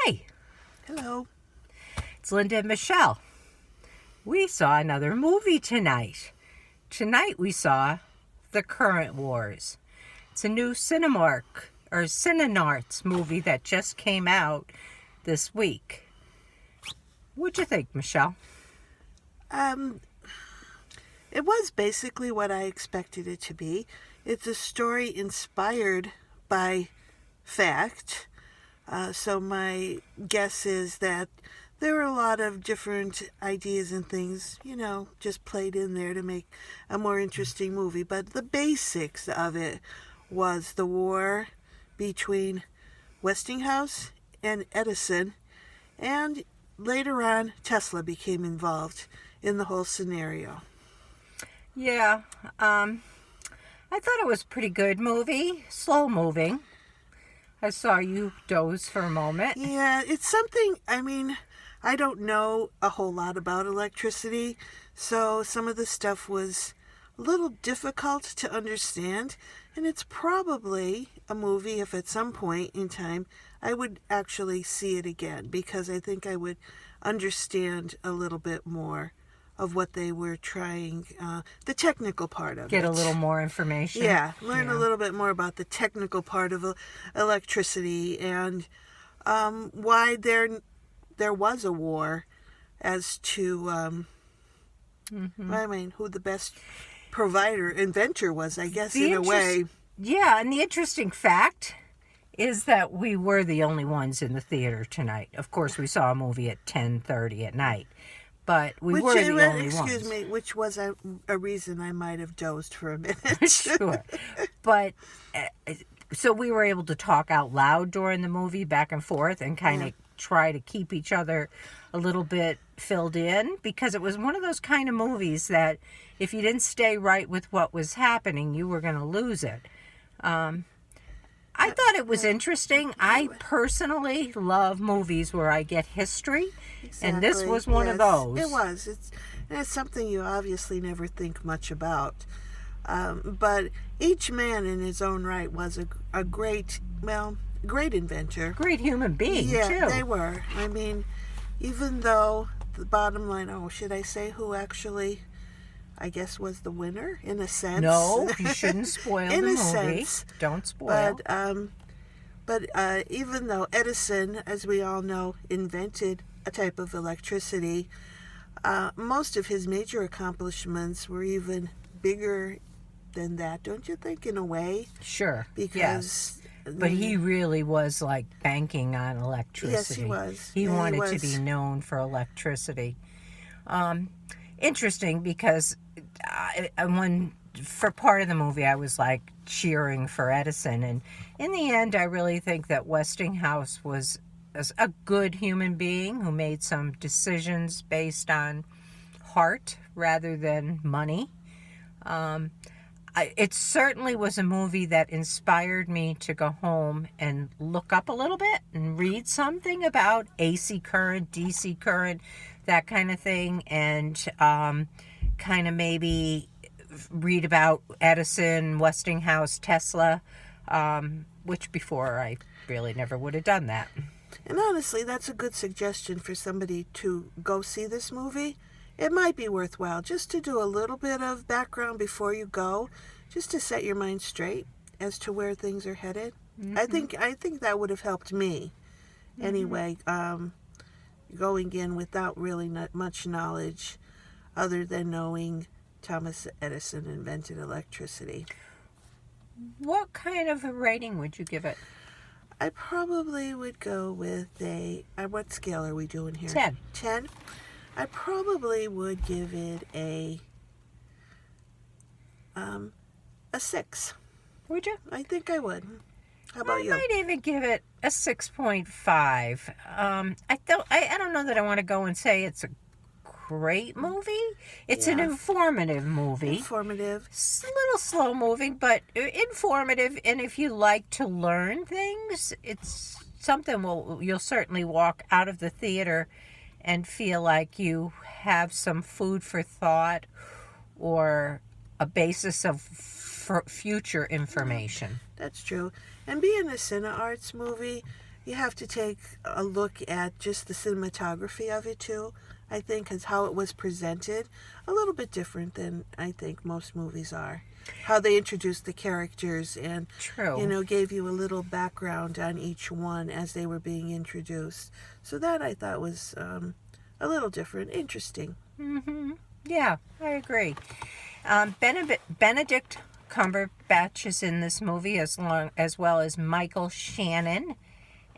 Hi, Hello. it's Linda and Michelle. We saw another movie tonight. Tonight we saw The Current Wars. It's a new Cinemarts movie that just came out this week. What'd you think, Michelle? It was basically what I expected it to be. It's a story inspired by fact. So my guess is that there were a lot of different ideas and things, just played in there to make a more interesting movie. But the basics of it was the war between Westinghouse and Edison, and later on Tesla became involved in the whole scenario. Yeah, I thought it was a pretty good movie. Slow moving. I saw you doze for a moment. Yeah, it's something, I don't know a whole lot about electricity, so some of the stuff was a little difficult to understand, and it's probably a movie if at some point in time I would actually see it again, because I think I would understand a little bit more of what they were trying, the technical part of it. Get a little more information. Yeah, learn a little bit more about the technical part of electricity and why there was a war as to, who the best inventor was, I guess, in a way. Yeah, and the interesting fact is that we were the only ones in the theater tonight. Of course, we saw a movie at 10:30 at night. But we were the only ones. Excuse me, which was a reason I might have dozed for a minute. Sure. But, so we were able to talk out loud during the movie, back and forth, and kind of try to keep each other a little bit filled in, because it was one of those kind of movies that if you didn't stay right with what was happening, you were going to lose it. I thought it was interesting. I personally love movies where I get history, and this was one of those. It was. It's something you obviously never think much about. But each man in his own right was a great inventor. Great human being, too. Yeah, they were. Even though the bottom line, should I say who actually, I guess, was the winner, in a sense? No, you shouldn't spoil the movie. Sense. Don't spoil. But even though Edison, as we all know, invented a type of electricity, most of his major accomplishments were even bigger than that, don't you think, in a way? Sure, because yes. But he really was like banking on electricity. Yes, he was. He wanted to be known for electricity. Interesting, because for part of the movie I was like cheering for Edison, and in the end I really think that Westinghouse was a good human being who made some decisions based on heart rather than money. It certainly was a movie that inspired me to go home and look up a little bit and read something about AC current, DC current, that kind of thing, and kind of maybe read about Edison, Westinghouse, Tesla, which before I really never would have done that. And honestly, that's a good suggestion for somebody to go see this movie. It might be worthwhile just to do a little bit of background before you go, just to set your mind straight as to where things are headed. Mm-hmm. I think that would have helped me anyway, going in without really not much knowledge other than knowing Thomas Edison invented electricity. What kind of a rating would you give it? I probably would go with what scale are we doing here? 10. 10? I probably would give it a 6. Would you? I think I would. How about you? I might even give it a 6.5. I don't know that I want to go and say it's a great movie. It's an informative movie. It's a little slow moving, but informative. And if you like to learn things, it's something you'll certainly walk out of the theater and feel like you have some food for thought or a basis of future information. That's true. And being a Cinearts movie, you have to take a look at just the cinematography of it too. I think is how it was presented, a little bit different than I think most movies are. How they introduced the characters and True. gave you a little background on each one as they were being introduced. So that I thought was a little different, interesting. Yeah, I agree. Benedict Cumberbatch is in this movie as well as Michael Shannon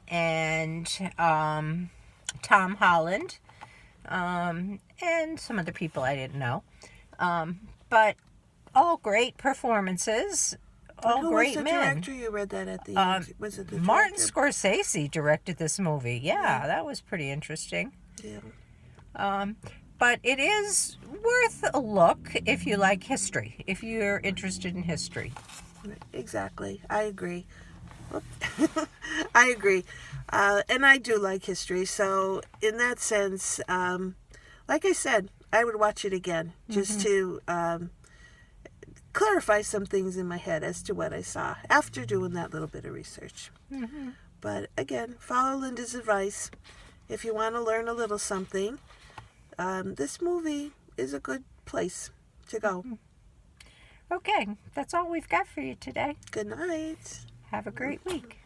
and Tom Holland, and some other people I didn't know. But all great performances, all Who great was the men. director? You read that at the end. Was it the Martin director? Scorsese directed this movie. Yeah, that was pretty interesting. Yeah. But it is worth a look if you like history, if you're interested in history. Exactly. I agree. I agree. And I do like history. So, in that sense, like I said, I would watch it again just to clarify some things in my head as to what I saw after doing that little bit of research. But again, follow Linda's advice. If you want to learn a little something, this movie is a good place to go. Okay, that's all we've got for you today. Good night. Have a great week.